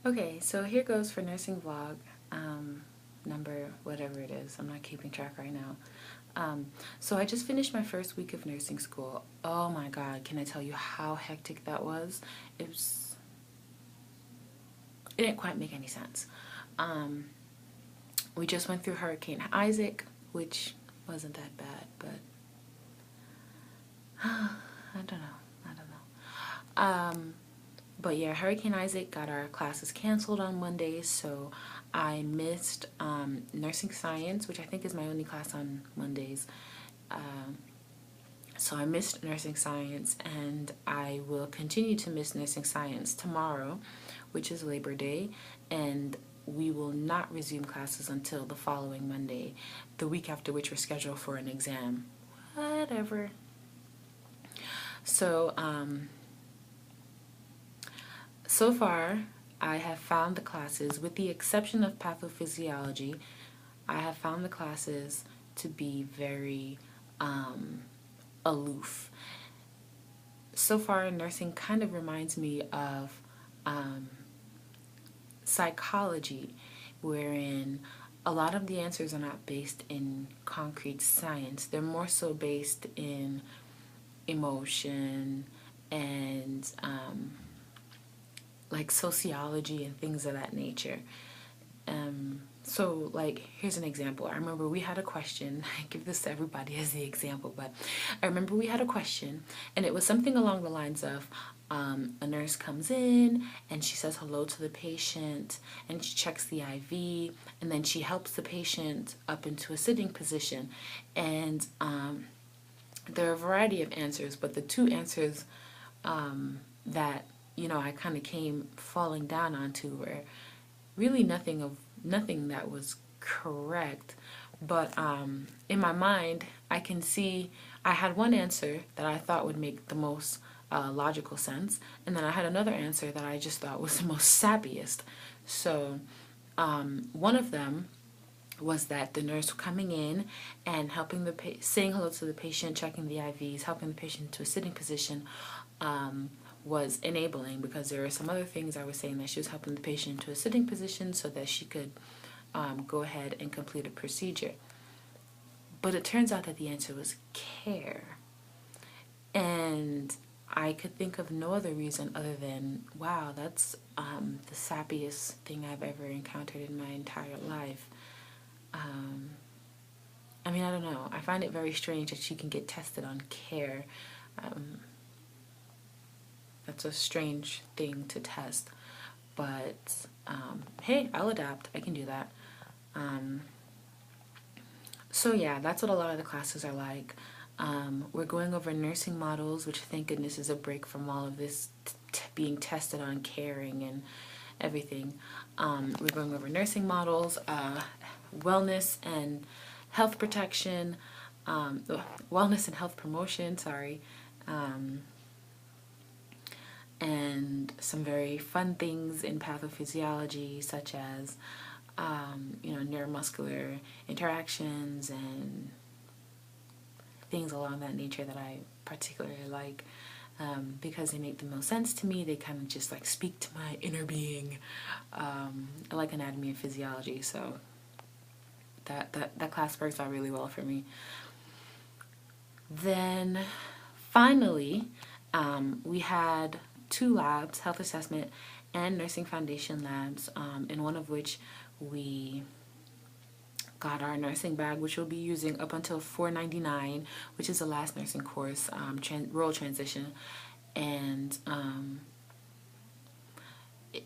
Okay, so here goes for nursing vlog, number whatever it is. I'm not keeping track right now. So I just finished my first week of nursing school. Oh my God, can I tell you how hectic that was? It was, it didn't quite make any sense. Um, we just went through Hurricane Isaac, which wasn't that bad, but I don't know. I don't know. But yeah, Hurricane Isaac got our classes canceled on Mondays, so I missed nursing science, which I think is my only class on Mondays. Um, so I missed nursing science, and I will continue to miss nursing science tomorrow, which is Labor Day, and we will not resume classes until the following Monday, the week after which we're scheduled for an exam. Whatever. So, so far, I have found the classes, with the exception of pathophysiology, I have found the classes to be very aloof. So far, nursing kind of reminds me of psychology, wherein a lot of the answers are not based in concrete science. They're more so based in emotion and like sociology and things of that nature. So like, here's an example. I remember we had a question. I give this to everybody as the example, but I remember we had a question, and it was something along the lines of a nurse comes in and she says hello to the patient and she checks the IV, and then she helps the patient up into a sitting position. And there are a variety of answers, but the two answers that I kind of came falling down onto were really nothing that was correct. But in my mind, I can see I had one answer that I thought would make the most logical sense, and then I had another answer that I just thought was the most sappiest. So one of them was that the nurse coming in and helping saying hello to the patient, checking the IVs, helping the patient to a sitting position, was enabling, because there were some other things I was saying that she was helping the patient to a sitting position so that she could go ahead and complete a procedure. But it turns out that the answer was care. And I could think of no other reason other than, wow, that's the sappiest thing I've ever encountered in my entire life. I mean, I don't know. I find it very strange that she can get tested on care. That's a strange thing to test. But hey, I'll adapt. I can do that. So yeah, that's what a lot of the classes are like. We're going over nursing models, which thank goodness is a break from all of this being tested on caring and everything. We're going over nursing models, wellness and health protection, wellness and health promotion, sorry, and some very fun things in pathophysiology, such as neuromuscular interactions and things along that nature that I particularly like, because they make the most sense to me. They kind of just like speak to my inner being. I like anatomy and physiology, so that class works out really well for me. Then finally, we had two labs, health assessment and nursing foundation labs, in one of which we got our nursing bag, which we'll be using up until $4.99, which is the last nursing course, role transition. And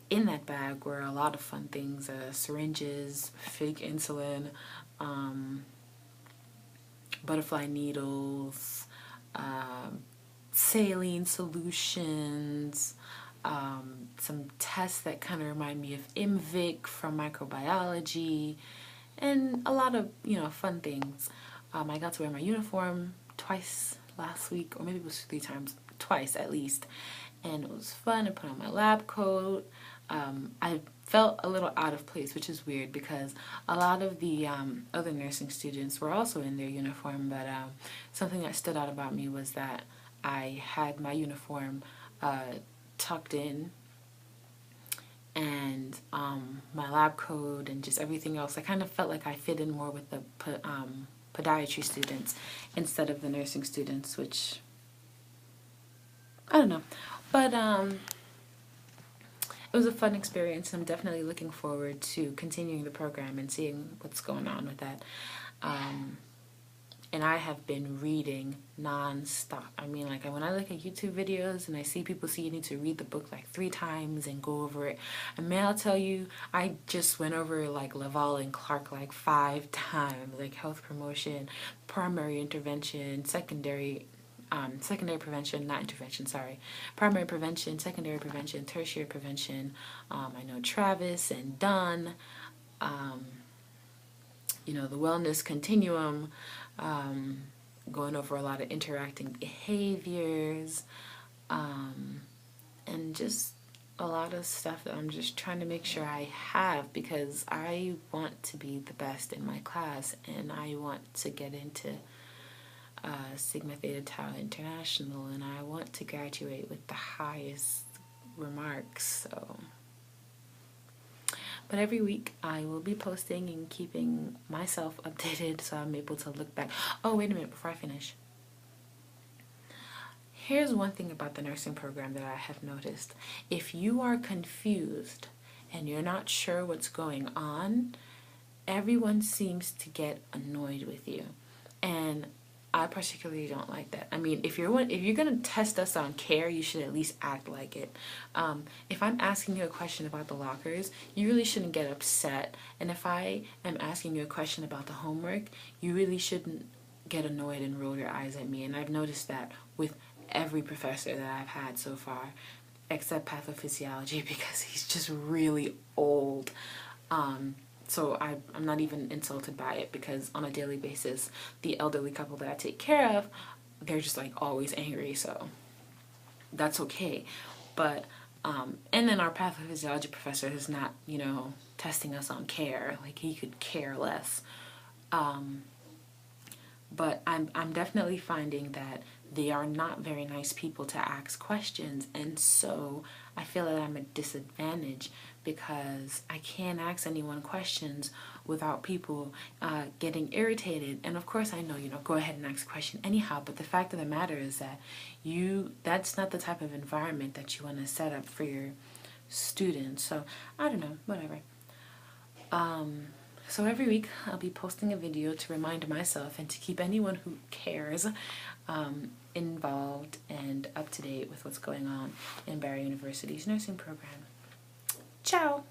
in that bag were a lot of fun things: syringes, fake insulin, butterfly needles, saline solutions, some tests that kind of remind me of IMVIC from microbiology, and a lot of fun things. I got to wear my uniform twice last week, or maybe it was 3 times, twice at least, and it was fun. I put on my lab coat. I felt a little out of place, which is weird because a lot of the other nursing students were also in their uniform, but something that stood out about me was that I had my uniform tucked in, and my lab coat and just everything else. I kind of felt like I fit in more with the podiatry students instead of the nursing students, which I don't know. But it was a fun experience. I'm definitely looking forward to continuing the program and seeing what's going on with that. And I have been reading non-stop. I mean, like, when I look at YouTube videos and I see people say you need to read the book like 3 times and go over it, and man, I'll tell you, I just went over like Laval and Clark like 5 times, like health promotion, primary intervention, secondary prevention, not intervention, sorry, primary prevention, secondary prevention, tertiary prevention. I know Travis and Dunn, you know, the wellness continuum, going over a lot of interacting behaviors, and just a lot of stuff that I'm just trying to make sure I have, because I want to be the best in my class, and I want to get into Sigma Theta Tau International, and I want to graduate with the highest remarks. So, but every week I will be posting and keeping myself updated so I'm able to look back. Oh, wait a minute before I finish. Here's one thing about the nursing program that I have noticed. If you are confused and you're not sure what's going on, everyone seems to get annoyed with you. And I particularly don't like that. I mean, if you're gonna test us on care, you should at least act like it. If I'm asking you a question about the lockers, you really shouldn't get upset. And if I am asking you a question about the homework, you really shouldn't get annoyed and roll your eyes at me. And I've noticed that with every professor that I've had so far, except pathophysiology, because he's just really old. So I'm not even insulted by it, because on a daily basis, the elderly couple that I take care of, they're just like always angry, so that's okay. But, and then our pathophysiology professor is not, you know, testing us on care, like he could care less. But I'm definitely finding that they are not very nice people to ask questions, and so I feel that I'm at a disadvantage because I can't ask anyone questions without people getting irritated. And of course I know, you know, go ahead and ask a question anyhow, but the fact of the matter is that that's not the type of environment that you want to set up for your students. So I don't know, whatever. So every week I'll be posting a video to remind myself and to keep anyone who cares involved and up to date with what's going on in Barry University's nursing program. Ciao!